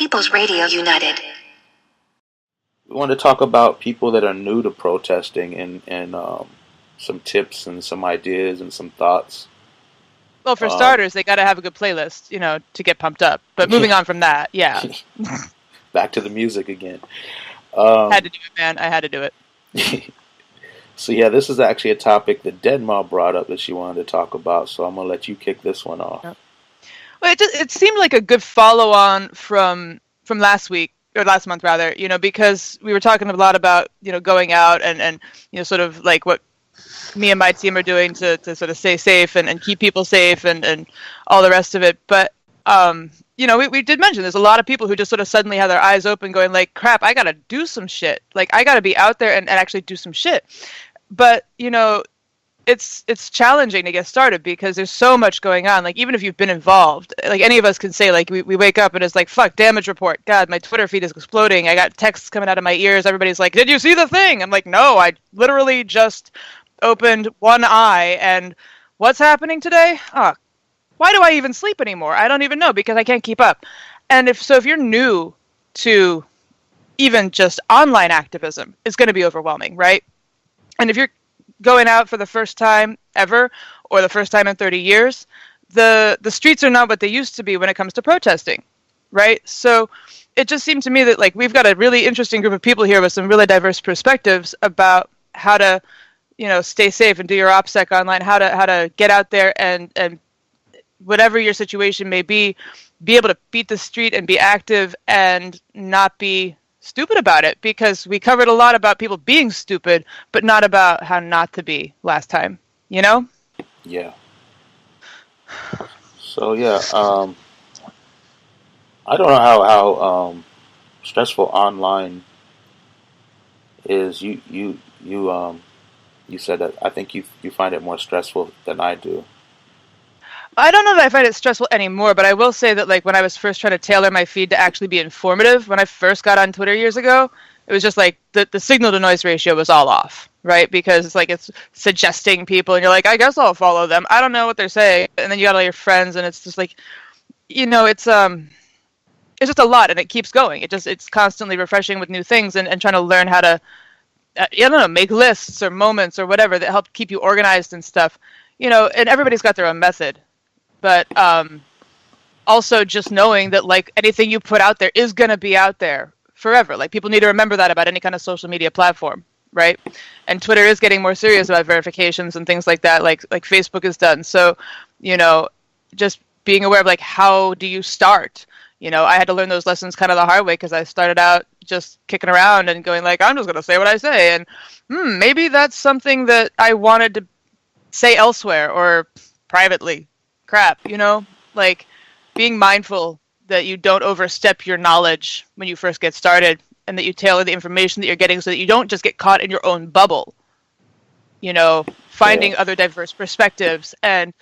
People's Radio United. We want to talk about people that are new to protesting and some tips and some ideas and some thoughts. Well, for starters, they got to have a good playlist, to get pumped up. But moving on from that, yeah. Back to the music again. Had to do it, man. I had to do it. So yeah, this is actually a topic that Deadmau brought up that she wanted to talk about. So I'm gonna let you kick this one off. Yep. Well, it seemed like a good follow-on from last week, or last month rather, because we were talking a lot about, going out and sort of like what me and my team are doing to sort of stay safe and keep people safe and all the rest of it. But, we did mention there's a lot of people who just sort of suddenly have their eyes open going like, crap, I got to do some shit. Like, I got to be out there and actually do some shit. But, it's challenging to get started because there's so much going on. Like, even if you've been involved, like any of us can say, like, we wake up and it's like, fuck, damage report. God, my Twitter feed is exploding. I got texts coming out of my ears. Everybody's like, did you see the thing? I'm like, no, I literally just opened one eye and what's happening today? Oh, why do I even sleep anymore? I don't even know because I can't keep up. And if you're new to even just online activism, it's going to be overwhelming, right? And if you're going out for the first time ever or the first time in 30 years, the streets are not what they used to be when it comes to protesting, right? So it just seemed to me that like we've got a really interesting group of people here with some really diverse perspectives about how to, stay safe and do your OPSEC online, how to get out there and whatever your situation may be able to beat the street and be active and not be stupid about it, because we covered a lot about people being stupid, but not about how not to be last time, Yeah. So yeah, I don't know how stressful online is. You said that I think you find it more stressful than I do. I don't know that I find it stressful anymore, but I will say that like when I was first trying to tailor my feed to actually be informative, when I first got on Twitter years ago, it was just like the signal to noise ratio was all off, right? Because it's like it's suggesting people and you're like, I guess I'll follow them. I don't know what they're saying. And then you got all your friends and it's just like, it's just a lot and it keeps going. It's constantly refreshing with new things and trying to learn how to, make lists or moments or whatever that help keep you organized and stuff, and everybody's got their own method. But also just knowing that like anything you put out there is going to be out there forever. Like people need to remember that about any kind of social media platform, right? And Twitter is getting more serious about verifications and things like that, like Facebook has done. So, just being aware of like how do you start? I had to learn those lessons kind of the hard way because I started out just kicking around and going like, I'm just going to say what I say. And maybe that's something that I wanted to say elsewhere or privately. Crap, like being mindful that you don't overstep your knowledge when you first get started and that you tailor the information that you're getting so that you don't just get caught in your own bubble, finding other diverse perspectives. And,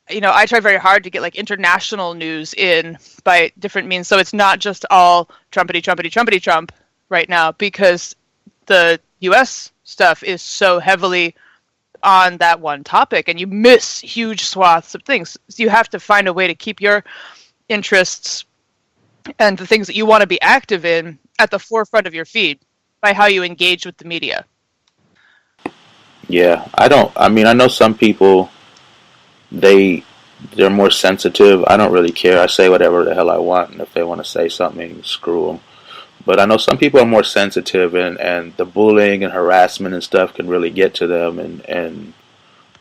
I try very hard to get like international news in by different means. So it's not just all Trumpity Trump right now because the US stuff is so heavily on that one topic and you miss huge swaths of things. So you have to find a way to keep your interests and the things that you want to be active in at the forefront of your feed by how you engage with the media. Yeah, I know some people, they're more sensitive. I don't really care. I say whatever the hell I want, and if they want to say something, screw them. But I know some people are more sensitive, and the bullying and harassment and stuff can really get to them and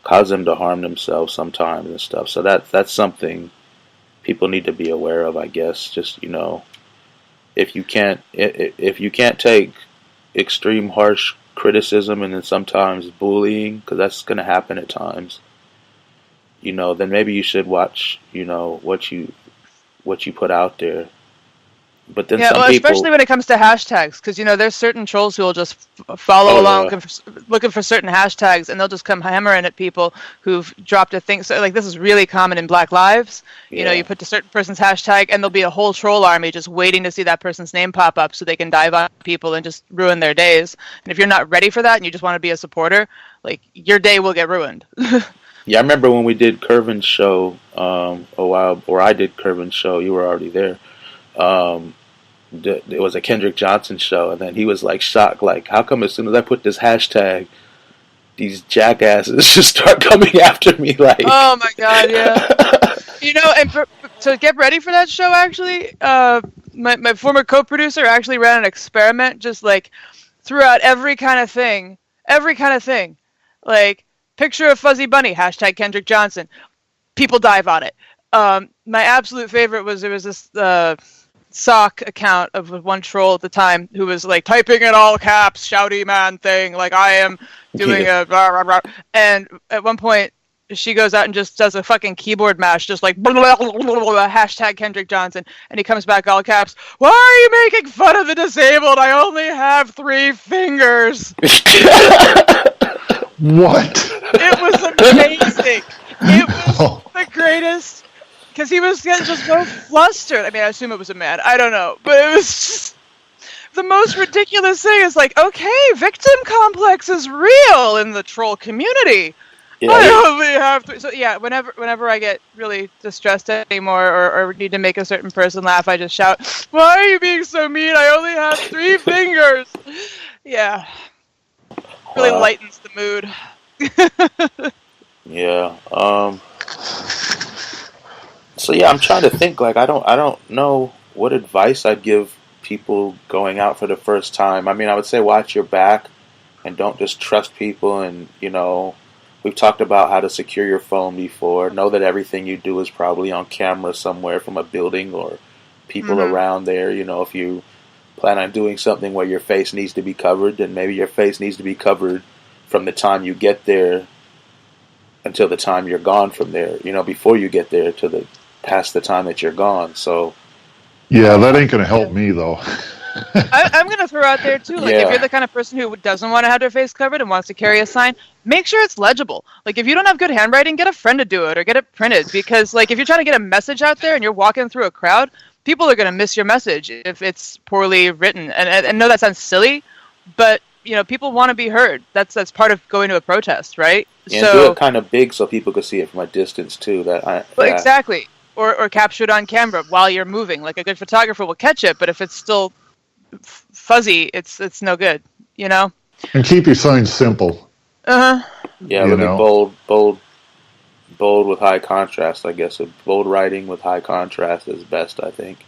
cause them to harm themselves sometimes and stuff. So that's something people need to be aware of, I guess. Just if you can't take extreme harsh criticism and then sometimes bullying, because that's going to happen at times, then maybe you should watch what you put out there. But then some people, especially when it comes to hashtags, because there's certain trolls who will just follow along looking for certain hashtags, and they'll just come hammering at people who've dropped a thing. So like this is really common in Black Lives. You put a certain person's hashtag, and there'll be a whole troll army just waiting to see that person's name pop up so they can dive on people and just ruin their days. And if you're not ready for that and you just want to be a supporter, like your day will get ruined. Yeah, I remember when we did Curvin's show a while, or I did Curvin's show. You were already there. it was a Kendrick Johnson show, and then he was like shocked, like, how come as soon as I put this hashtag, these jackasses just start coming after me? Like, oh my god, yeah. You know, and to get ready for that show, actually, my former co-producer actually ran an experiment, just like threw out every kind of thing, like picture of Fuzzy Bunny, hashtag Kendrick Johnson. People dive on it. My absolute favorite was, there was this sock account of one troll at the time who was like typing in all caps, shouty man thing, like I am doing a rah, rah, rah. And at one point she goes out and just does a fucking keyboard mash, just like blah, blah, blah, blah, blah, hashtag Kendrick Johnson, and he comes back all caps, why are you making fun of the disabled? I only have 3 fingers. What? It was amazing. It was the greatest, because he was getting just so flustered. I mean, I assume it was a man. I don't know. But it was just the most ridiculous thing. Is like, okay, victim complex is real in the troll community. Yeah. I only have to. So yeah, whenever I get really distressed anymore, or need to make a certain person laugh, I just shout, why are you being so mean? I only have 3 fingers. Yeah. Really lightens the mood. Yeah. So yeah, I'm trying to think. Like, I don't know what advice I'd give people going out for the first time. I mean, I would say watch your back and don't just trust people. And we've talked about how to secure your phone before. Know that everything you do is probably on camera somewhere from a building or people around there. If you plan on doing something where your face needs to be covered, then maybe your face needs to be covered from the time you get there until the time you're gone from there. Before you get there to past the time that you're gone. So yeah, that ain't gonna help me though. I'm gonna throw out there too, like, if you're the kind of person who doesn't want to have their face covered and wants to carry a sign, make sure it's legible. Like, if you don't have good handwriting, get a friend to do it or get it printed, because like if you're trying to get a message out there and you're walking through a crowd, people are gonna miss your message if it's poorly written. And I know that sounds silly, but people want to be heard. That's part of going to a protest, right? And so do it kind of big so people can see it from a distance too. Exactly. Or capture it on camera while you're moving. Like, a good photographer will catch it, but if it's still fuzzy, it's no good. And keep your signs simple. Yeah, really bold with high contrast. I guess bold writing with high contrast is best, I think.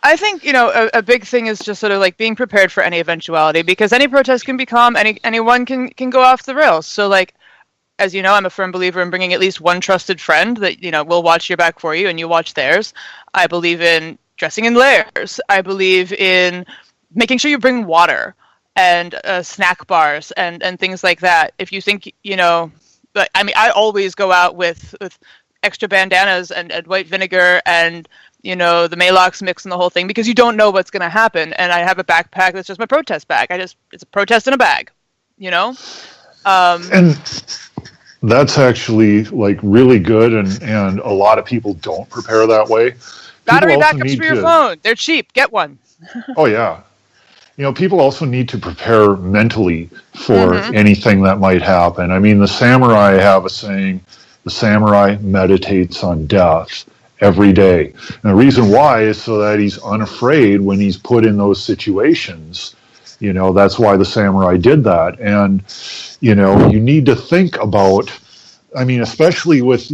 I think, a big thing is just sort of like being prepared for any eventuality, because any protest can become, anyone can go off the rails. So, like, as you know, I'm a firm believer in bringing at least one trusted friend that, will watch your back for you and you watch theirs. I believe in dressing in layers. I believe in making sure you bring water and snack bars and things like that. If you think, I always go out with extra bandanas and white vinegar and the Malox mix and the whole thing, because you don't know what's going to happen. And I have a backpack that's just my protest bag. It's a protest in a bag, And that's actually like really good, and a lot of people don't prepare that way. Battery backups for your phone. They're cheap. Get one. Oh yeah. People also need to prepare mentally for anything that might happen. I mean, the samurai have a saying, the samurai meditates on death every day. And the reason why is so that he's unafraid when he's put in those situations. That's why the samurai did that. And, you need to think about, I mean, especially with,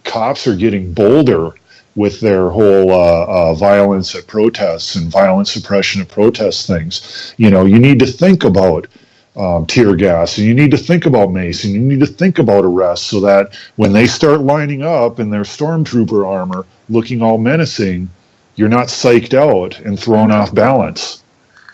cops are getting bolder with their whole violence at protests and violent suppression of protest things. You need to think about tear gas, and you need to think about mace, and you need to think about arrests, so that when they start lining up in their stormtrooper armor looking all menacing, you're not psyched out and thrown off balance.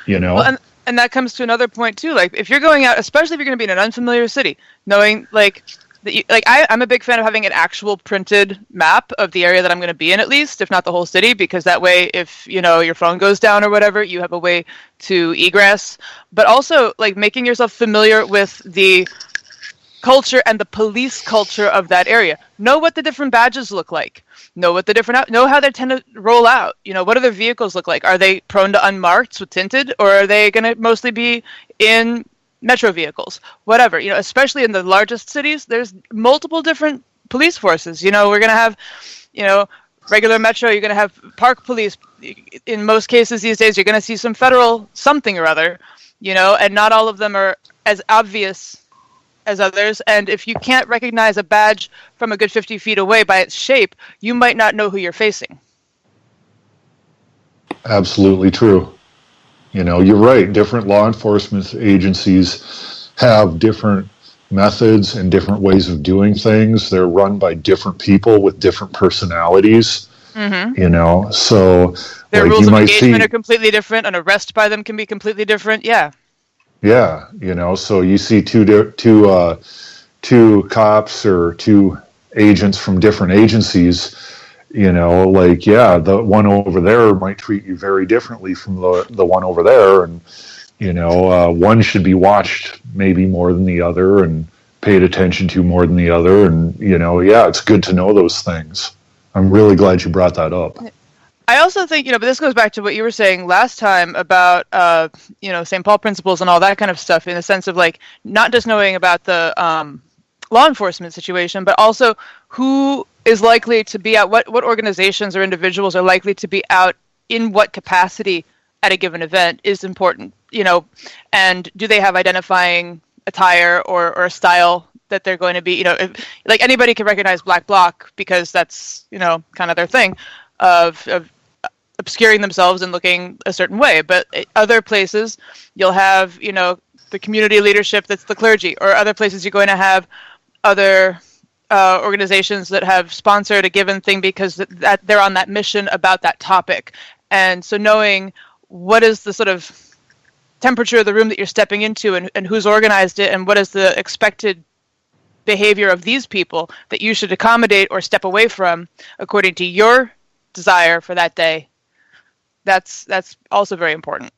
Well, and that comes to another point too. Like, if you're going out, especially if you're going to be in an unfamiliar city, knowing I'm a big fan of having an actual printed map of the area that I'm going to be in, at least, if not the whole city, because that way, if your phone goes down or whatever, you have a way to egress. But also, like, making yourself familiar with the culture and the police culture of that area. Know what the different badges look like. Know how they tend to roll out. What do their vehicles look like? Are they prone to unmarked with tinted, or are they going to mostly be in metro vehicles? Whatever. Especially in the largest cities, there's multiple different police forces. We're going to have, regular metro, you're going to have park police. In most cases these days, you're going to see some federal something or other, and not all of them are as obvious as others. And if you can't recognize a badge from a good 50 feet away by its shape, you might not know who you're facing. Absolutely true. You're right. Different law enforcement agencies have different methods and different ways of doing things. They're run by different people with different personalities. So their rules of engagement are completely different. An arrest by them can be completely different. Yeah, so you see two cops or two agents from different agencies, the one over there might treat you very differently from the one over there, and one should be watched maybe more than the other and paid attention to more than the other. And, it's good to know those things. I'm really glad you brought that up. I also think, but this goes back to what you were saying last time about, St. Paul principles and all that kind of stuff, in the sense of like not just knowing about the law enforcement situation, but also who is likely to be out, what organizations or individuals are likely to be out in what capacity at a given event is important, and do they have identifying attire or a style that they're going to be, like anybody can recognize Black Bloc because that's, kind of their thing of obscuring themselves and looking a certain way. But other places you'll have, the community leadership that's the clergy, or other places you're going to have other organizations that have sponsored a given thing because that they're on that mission about that topic. And so knowing what is the sort of temperature of the room that you're stepping into, and who's organized it, and what is the expected behavior of these people that you should accommodate or step away from according to your desire for that day, that's also very important.